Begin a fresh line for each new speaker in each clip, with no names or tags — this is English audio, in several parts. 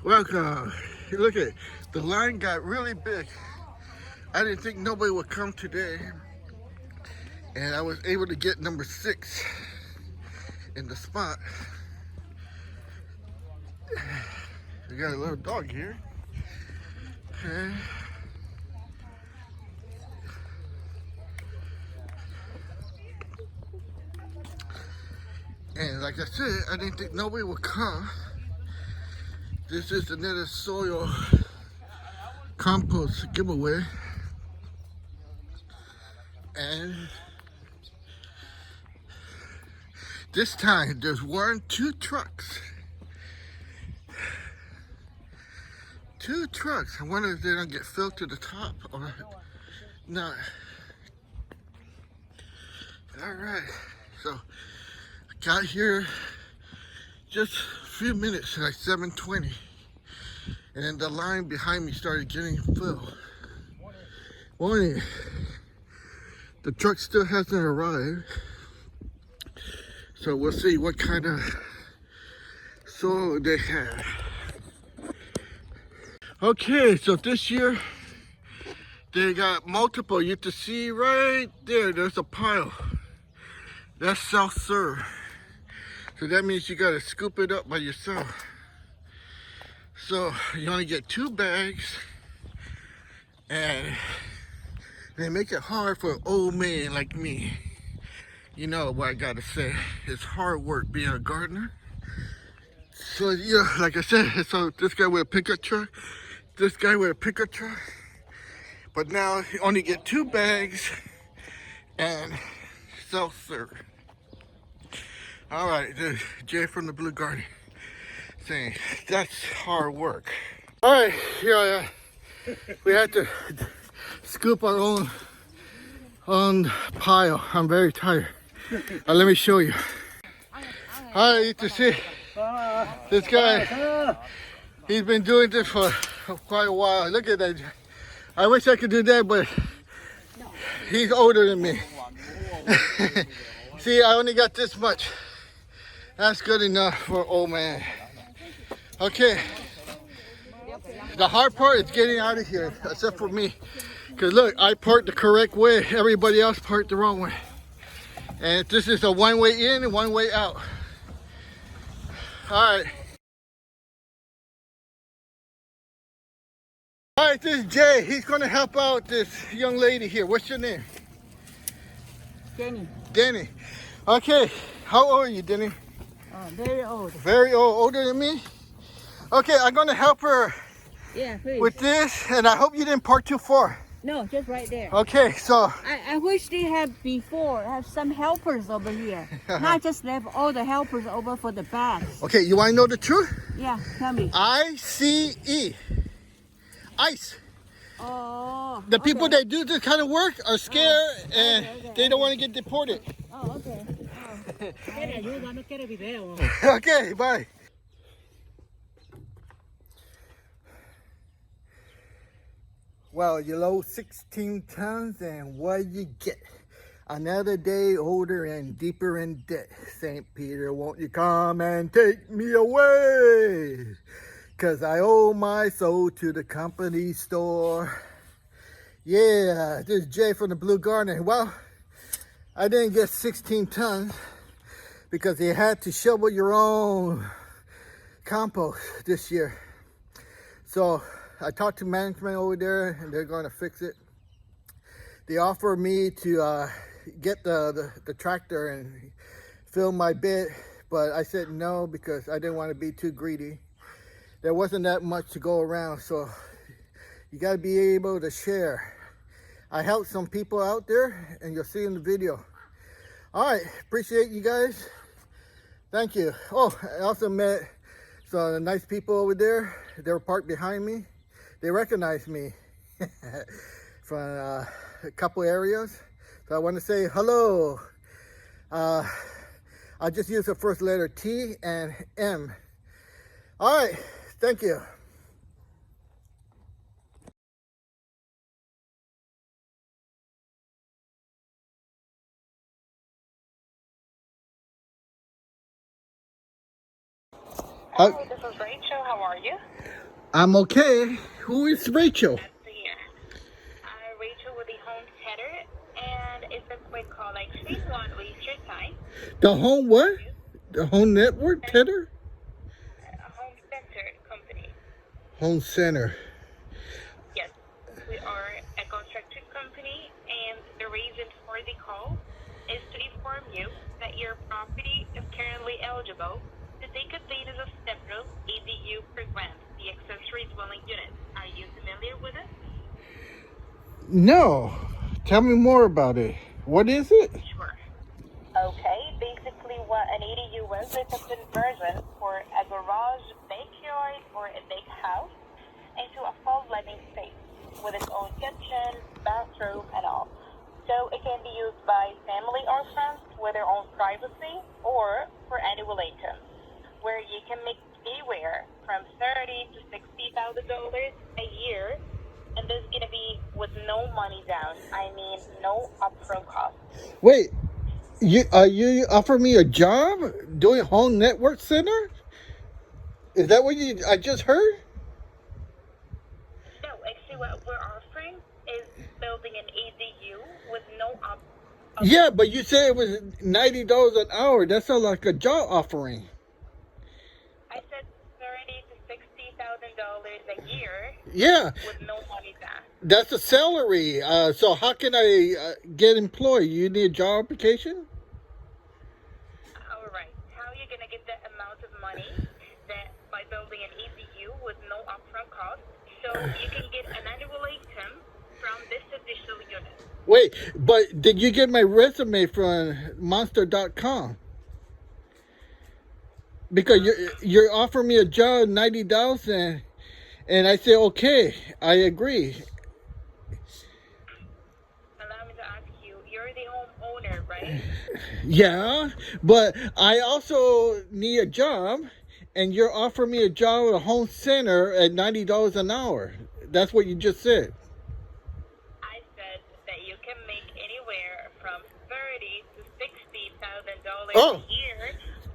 Welcome. Look at the line got really big. I didn't think nobody would come today, and I was able to get number 6 in the spot. We got a little dog here. Okay. And like I said, I didn't think nobody would come. This is another soil compost giveaway. And this time there's 2 trucks. 2 trucks. I wonder if they're gonna get filled to the top or not. Alright, so I got here just a few minutes, like 7:20. And then the line behind me started getting filled. Morning. The truck still hasn't arrived. So we'll see what kind of soil they have. Okay, so this year they got multiple. You can see right there, there's a pile. That's self-serve. So that means you gotta scoop it up by yourself. So you only get 2 bags, and they make it hard for an old man like me. You know what I gotta say, it's hard work being a gardener. So yeah, like I said, so this guy with a pickup truck, this guy with a pickup truck, but now you only get 2 bags and self-serve. All right, this is Jay from the Blue Garden saying that's hard work. All right, here I am. We had to scoop our own pile. I'm very tired. Let me show you. All right, you can see this guy. He's been doing this for quite a while. Look at that. I wish I could do that, but he's older than me. See, I only got this much. That's good enough for an old man. Okay. The hard part is getting out of here, except for me. Because look, I parked the correct way. Everybody else parked the wrong way. And this is a one-way in and one-way out. All right. All right, this is Jay. He's going to help out this young lady here. What's your name?
Denny.
Denny. Okay. How old are you, Denny?
Very old.
Very old. Older than me? Okay, I'm going to help her with this, and I hope you didn't park too far.
No, just right there.
Okay, so...
I wish they had have some helpers over here. Not just left all the helpers over for the bags.
Okay, you want to know the truth?
Yeah, tell me.
I-C-E. Ice.
Oh.
The people that do this kind of work are scared and they don't want to get deported.
Oh, okay.
Okay, bye. Well, you load 16 tons, and what you get? Another day older and deeper in debt. St. Peter, won't you come and take me away? 'Cause I owe my soul to the company store. Yeah, this is Jay from the Blue Garden. Well, I didn't get 16 tons because you had to shovel your own compost this year. So I talked to management over there, and they're going to fix it. They offered me to get the tractor and fill my bit, but I said no because I didn't want to be too greedy. There wasn't that much to go around, so you got to be able to share. I helped some people out there, and you'll see in the video. All right, appreciate you guys. Thank you. Oh, I also met some nice people over there. They were parked behind me. They recognized me from a couple areas. So I want to say hello. I'll just use the first letter T and M. All right, thank you.
Hi, this is Rachel. How are you?
I'm okay. Who is Rachel?
That's the year. Rachel with the home center, and it's a quick call. Actually, won't waste your time.
The home what? The home network tedder?
Home center company.
Home center.
Yes, we are a construction company, and the reason for the call is to inform you that your property is currently eligible to take advantage of several ADU programs, the accessory dwelling unit. Are you familiar with it?
No. Tell me more about it. What is it?
Sure. Okay, basically what an ADU is a conversion for a garage, backyard, or a big house into a full living space with its own kitchen, bathroom, and all. So it can be used by family or friends with their own privacy or for annual income, where you can make anywhere from $30,000 to $60,000 a year, and this is gonna be with no money down. I mean, no upfront cost.
Wait, you offer me a job doing home network center? Is that what I just heard?
No, actually, what we're offering is building an ADU with no
Yeah, but you said it was $90 an hour. That sounds like a job offering.
I said $30,000 to $60,000 a year.
Yeah.
With no money down.
That's a salary. So how can I get employed? You need a job application?
All right. How are you gonna get that amount of money that by building an ADU with no upfront cost, so you can get an annual income from this additional unit?
Wait, but did you get my resume from monster.com? Because you're offering me a job, $90,000, and I said okay, I agree.
Allow me to ask you, you're the homeowner, right?
Yeah, but I also need a job, and you're offering me a job at a home center at $90 an hour. That's what you just said.
I said that you can make anywhere from $30,000 to $60,000
Oh.
a year.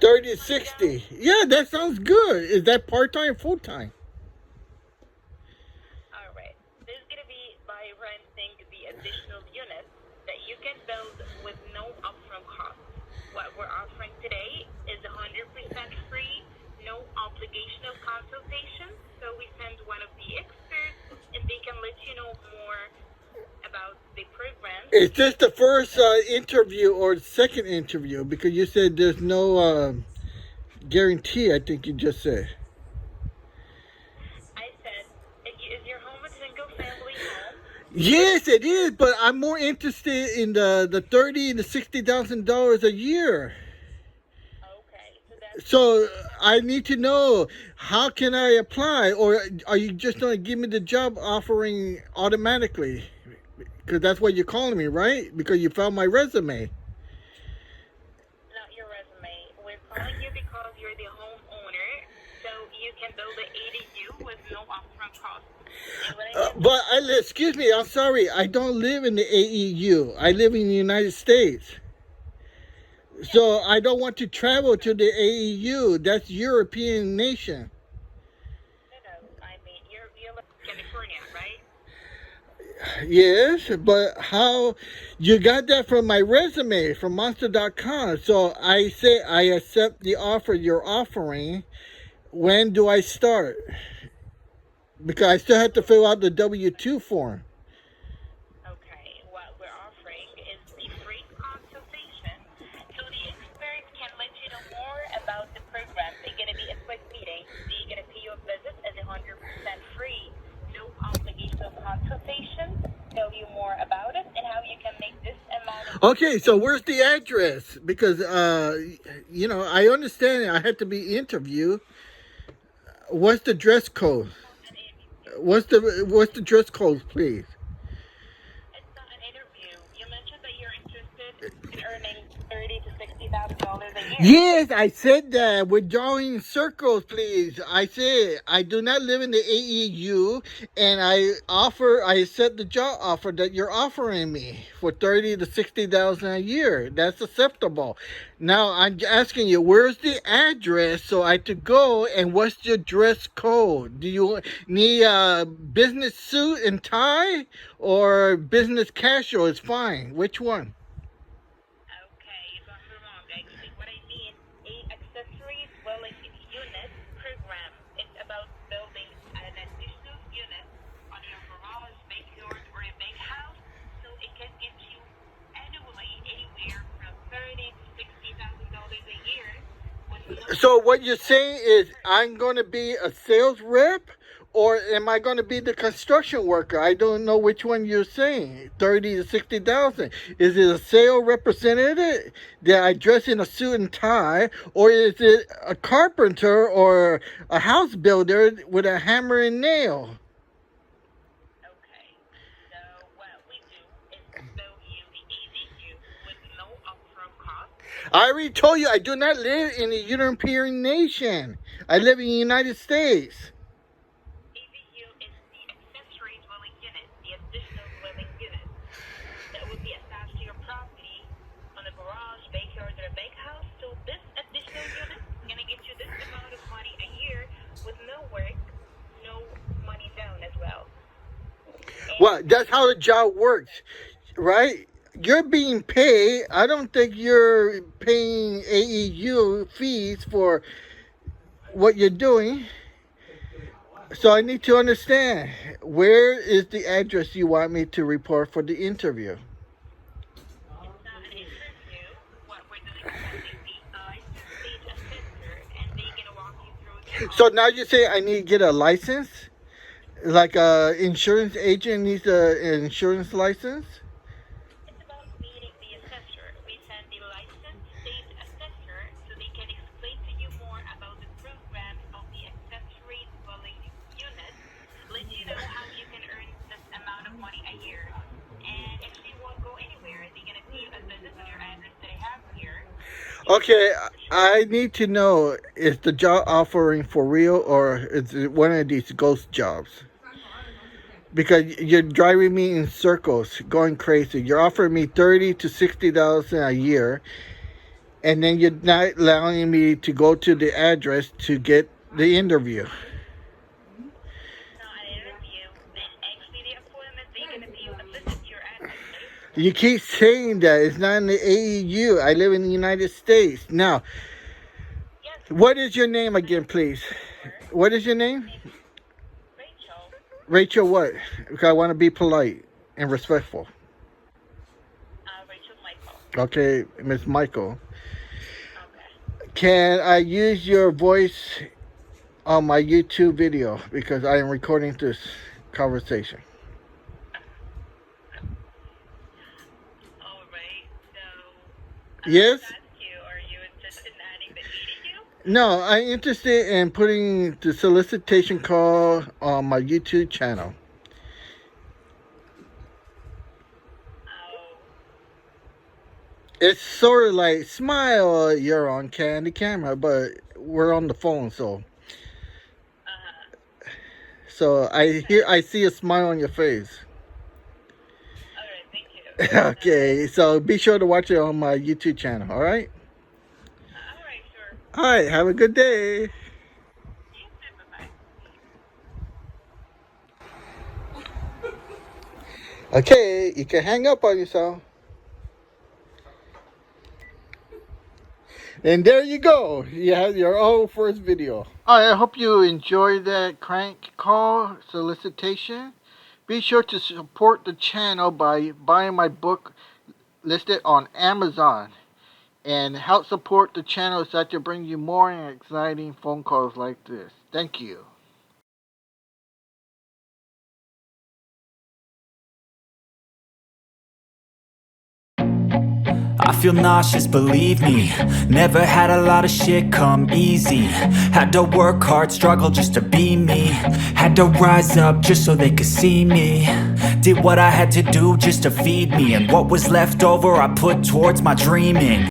30 to 60. Yeah, that sounds good. Is that part-time, full-time?
All right. This is going to be by renting the additional units that you can build with no upfront cost. What we're offering today is 100% free, no obligational consultation. So we send one of the experts, and they can let you know more about the program.
Is this the first interview or the second interview? Because you said there's no guarantee, I think you just said.
I said, is your home a single-family home?
Yes, it is, but I'm more interested in the $30,000 to $60,000 a year.
Okay,
So I need to know, how can I apply, or are you just going to give me the job offering automatically? Because that's what you're calling me, right? Because you found my resume.
not your resume. We're calling you because you're the homeowner, so you can build an ADU with no upfront cost.
But excuse me, I'm sorry. I don't live in the AEU. I live in the United States. So I don't want to travel to the AEU. That's European nation.
No, I mean, you live in California, right?
Yes, but how you got that from my resume from monster.com. So I say I accept the offer you're offering. When do I start? Because I still have to fill out the W-2 form.
Okay, what we're offering is the free consultation. So the experts can let you know more about the program. It's going to be a quick meeting. They're going to pay you a visit as 100% free. No obligation consultation. Tell you more about it and how you can make this amount of...
Okay, so where's the address? Because, I understand I had to be interviewed. What's the dress code? What's the dress code, please?
It's not an interview. You mentioned that you're interested in earning $30,000 to $60,000 a
Yes, I said that. We're drawing circles, please. I said I do not live in the AEU, and I accept the job offer that you're offering me for 30 to 60,000 a year. That's acceptable. Now I'm asking you, where's the address so I could go, and what's your dress code? Do you need a business suit and tie, or business casual is fine? Which one?
Okay, you got me wrong. Actually, what I mean, a accessory dwelling unit program. It's about building an additional unit on your garage, backyard, or a big house, so it can get you annually anywhere from $30,000 to $60,000 a year. With no
So what you're saying is I'm going to be a sales rep, or am I going to be the construction worker? I don't know which one you're saying. 30 to 60,000. Is it a sales representative that I dress in a suit and tie, or is it a carpenter or a house builder with a hammer and nail?
Okay, so what we do is build you the ADU with no upfront cost.
I already told you I do not live in the European nation. I live in the United States.
ADU is the accessory dwelling unit, the additional dwelling unit that would be attached to your property on a garage, backyard, or a big house. So this additional unit is gonna get you this amount of money a year with no work, no money down as well.
Well, that's how the job works, right? You're being paid. I don't think you're paying AEU fees for what you're doing. So I need to understand, where is the address you want me to report for the interview?
It's not an interview. What we're doing is sending the license stage assessor, and they're gonna walk you through the
So now you say I need to get a license? Like a insurance agent needs an insurance license?
It's about meeting the assessor. We send the licensed state assessor so they can explain to you more about the programs of the accessory dwelling unit, let you know how you can earn this amount of money a year. And if you won't go anywhere, they're gonna see you a visit on your address that I have here.
Okay, I need to know, is the job offering for real, or is it one of these ghost jobs? Because you're driving me in circles, going crazy. You're offering me 30 to 60,000 a year, and then you're not allowing me to go to the address to get the interview.
It's not an interview. Then actually the appointment, they're gonna be able to visit your address.
You keep saying that it's not in the AEU. I live in the United States. Now,
Yes,
what is your name again, please? What is your name?
Rachel.
Rachel what? Because I want to be polite and respectful.
Rachel Michael.
Okay, Miss Michael.
Okay.
Can I use your voice on my YouTube video? Because I am recording this conversation.
All right. So.
Yes?
Ask you, are you interested in adding the ADU?
No, I'm interested in putting the solicitation call on my YouTube channel.
Oh.
It's sort of like, smile, you're on candy camera, but we're on the phone, so. So I see a smile on your face.
All right. Thank you.
Okay, so be sure to watch it on my YouTube channel, all right?
All right. Sure.
All right, have a good day.
You too. Bye-bye.
Okay, you can hang up on yourself. And there you go. You have your own first video. I hope you enjoyed that crank call solicitation. Be sure to support the channel by buying my book listed on Amazon. And help support the channel so I can bring you more exciting phone calls like this. Thank you.
I feel nauseous, believe me. Never had a lot of shit come easy. Had to work hard, struggle just to be me. Had to rise up just so they could see me. Did what I had to do just to feed me, and what was left over I put towards my dreaming.